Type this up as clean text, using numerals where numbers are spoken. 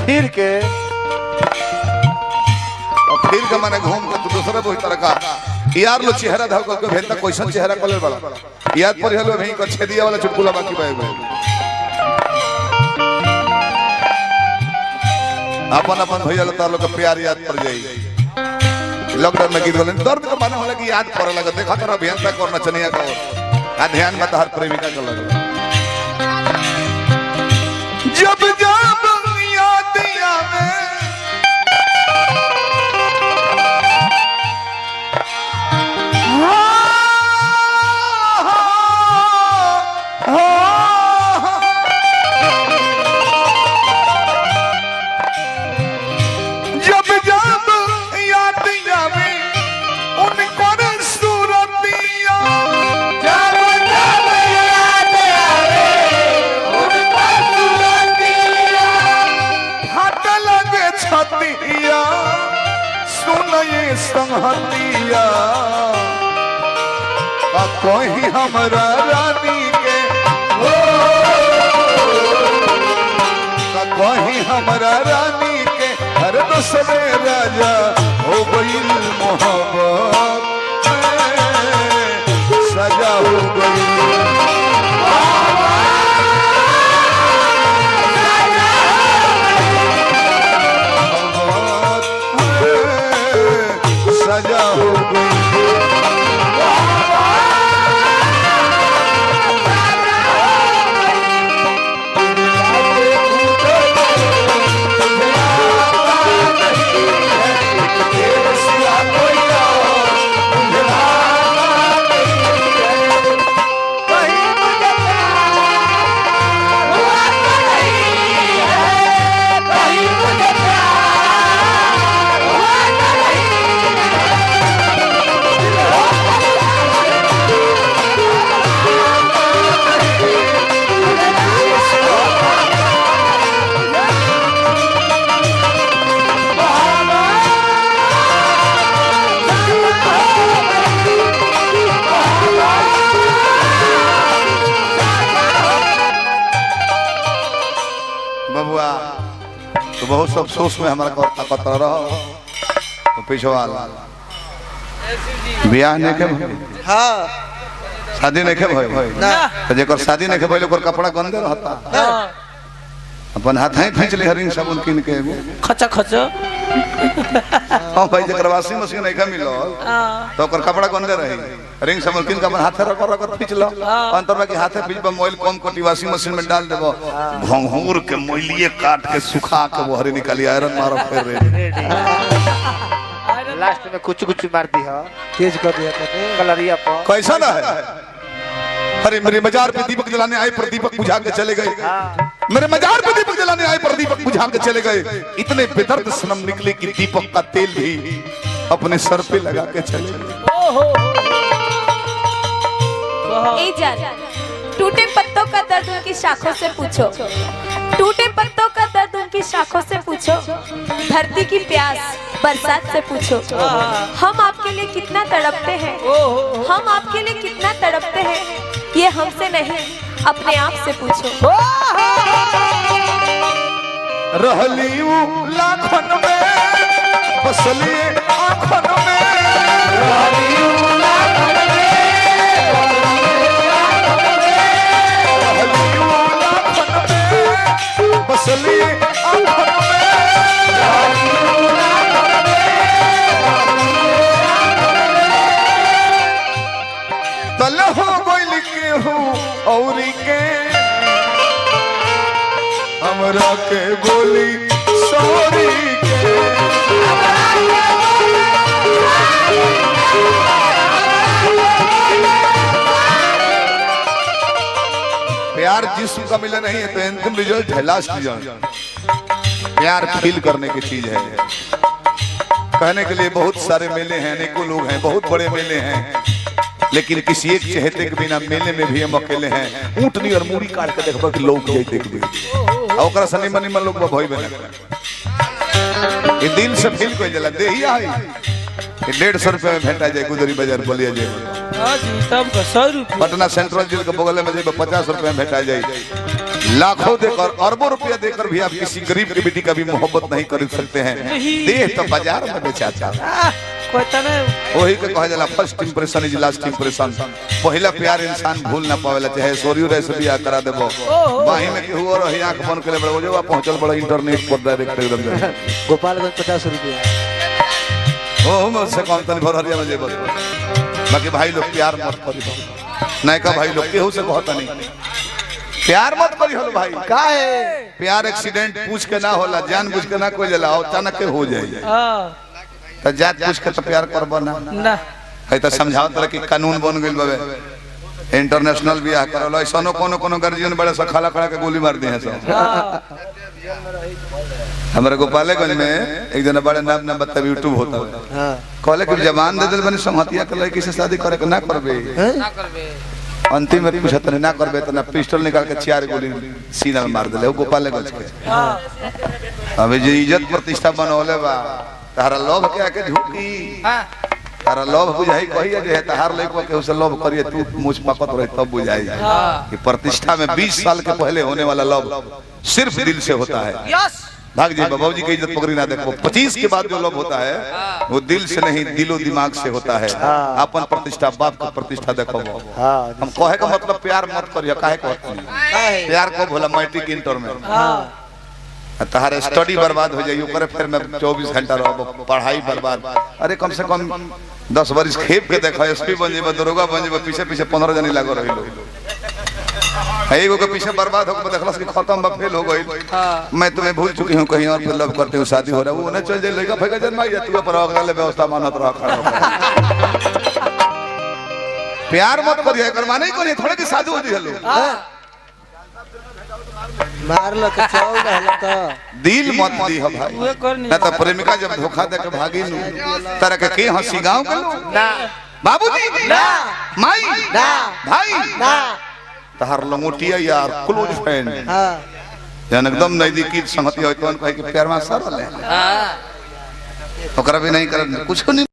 फिर के फिर के माने घूम के तू दूसरा कोई तरह का यार लो चेहरा धाव के भेलता क्वेश्चन चेहरा कलर बड़ा याद पर हेलो वही को छेदिया वाला चुटकुला बाकी बाय अपन अपन भैया तार लोग के प्यार याद पड़ जाई लॉकडाउन में गीत बोले दर्द का माने होला कि याद पड़े लगे देखा तोरा अभियंता को नचनिया का आ ध्यान मत हर प्रेमिका का लगे जब जब याद आवे संहतिया कोई हमरा रानी के कोई हमरा रानी के हर दूसरे राजा हो गई मोहब्बत सजा हो गई सजा हो गई तो बहुत सब अफसोस में हमारा पत्र रहो तो पिछवा ब्याह नहीं के हाँ शादी नहीं के भाई तो जेकर शादी नहीं के भाई ओकर कपड़ा गंदे रहता अपन हाथ ही खींच ले हरिंग साबुन किन के खचा खचा हां भाई जेकर वाशिंग मशीन नहीं के मिलो तो ओकर कपड़ा गंदे रही रिंग साबुन किन के अपन हाथ रख खींच लो अंतर में कि हाथे बीच में मोइल कम कोटी वाशिंग मशीन में डाल देबो घंघूर के मोइलिए काट के सुखा के वो हरी निकाली आयरन मारो फिर लास्ट में कुछ मार दी है तेज कर दिया कलरिया पर कैसा ना है अरे मेरे मजार पे दीपक जलाने आए पर दीपक बुझा के चले गए मेरे मजार पे दीपक जलाने आए पर दीपक बुझा के चले गए इतने बेदर्द सनम निकले कि दीपक का तेल भी अपने सर पे लगा के चले गए ए जान टूटे पत्तों का दर्द उनकी शाखों से पूछो टूटे पत्तों का दर्द उनकी शाखों से पूछो धरती की प्यास बरसात से पूछो हम आपके लिए कितना तड़पते हैं हम आपके लिए कितना तड़पते हैं ये हमसे नहीं अपने आप से पूछो रहली लाखन में बसली आँखन में रहली लाखन में बसली आँखन में तल हो बोल के हूँ और के हमरा के बोली सॉरी के प्यार जिस्म का मिला नहीं है तो अंतिम रिजल्ट है लास्ट रिजल्ट प्यार फील करने की चीज है कहने के लिए बहुत सारे मेले हैं अनेकों लोग हैं बहुत बड़े मेले हैं लेकिन किसी एक चहेते के बिना मेले में भी हम अकेले हैं ऊँटनी और मूड़ी काट के देखबो कि लोग जाते के ओकरा सनी मनी मन लोग भई बने ये दिल से फील कोई जला देहिया है 150 रुपए में भेटा जाए गुदरी बाजार बलिया जाए तब का 100 रुपया पटना सेंट्रल जेल के बगल में जाए 50 रुपए में भेटा जाए लाखों देकर अरबों रुपया देकर भी आप किसी गरीब की बेटी का भी मोहब्बत नहीं कर सकते हैं। देह तो बाजार में बेचाता वही के कहा जाला first impression is last impression. पहला प्यार इंसान भूल ना पावेला, चाहे सोरियो रहे से बियाह करा देबो बाही में केहू और रही आंख बंद करे बड़ो जो पहुंचल बड़ा इंटरनेट पर डायरेक्ट एकदम गोपालगंज 50 रुपया ओ मुझसे कौन तन भर हरिया में जेबो। बाकी भाई लोग प्यार मत करियो, नहीं का भाई लोग केहू से कहता नहीं प्यार मत करियो भाई। का है प्यार एक्सीडेंट पूछ के ना होला, जान बुझ के ना कोई जला अचानक के हो जाए। तो जात पूछ के तो प्यार करबो ना है तो समझाओ तरह की कानून बन गइल बाबे इंटरनेशनल बियाह करलो ऐसनो कोनो गार्जियन बड़े सखाला खड़ा के गोली मार दी है सब। हमारे गोपालगंज में एक जना बड़े नाम बता यूट्यूब होता है कहले कि जवान दे दिल बनी संहतिया के लड़की से शादी करे के ना करबे अंतिम में पूछत ना करबे तो ना पिस्टल निकाल के 4 गोली सीना में मार देले गोपालगंज के। अबे जे इज्जत प्रतिष्ठा बनौले बा तारा लोभ के आके झुकी तारा लोभ बुझाई कहिए जे तहार लइको के उसे लोभ करिए तू मुझ पकत रहे तब बुझाई कि प्रतिष्ठा में 20 साल के पहले होने वाला लोभ सिर्फ दिल से होता है। भाग जी बाबू जी की इज्जत पकड़ी ना देखो 25 के बाद जो लोभ होता है वो दिल से नहीं दिलो दिमाग से होता है। अपन प्रतिष्ठा बाप का प्रतिष्ठा देखो। हम कहे का मतलब प्यार मत करिए काहे कहते हैं प्यार को भोला मैट्रिक इंटर में तहारे स्टडी बर्बाद हो जाइए करे फिर मैं 24 घंटा रहो पढ़ाई बर्बाद। अरे कम से कम 10 वर्ष खेप के देखो एसपी बन जेबो दरोगा बन जेबो पीछे पीछे 15 जनी लागो रही लोग एगो के पीछे बर्बाद होकर देखलस कि खत्म बा फेल हो गई। मैं तुम्हें भूल चुकी हूँ कहीं और फिर लव करते हूँ शादी हो रहा है वो न चल जाए लड़का फेंका जन्मा या तू पर अगले व्यवस्था मानत रहा खड़ा प्यार मत करिए कर माने कोनी थोड़े की शादी हो जी हेलो मार लो के चौल रहला तो दिल मत दी हो भाई ना तो प्रेमिका जब धोखा दे के भागी नु तरह के हंसी गांव के लोग ना बाबूजी ना माई ना भाई ना तहार लंगोटिया यार क्लोज फ्रेंड हां जन एकदम नजदीकी संगति होय तो कहे कि प्यार में सरल है ओकरा भी नहीं कर कुछ नहीं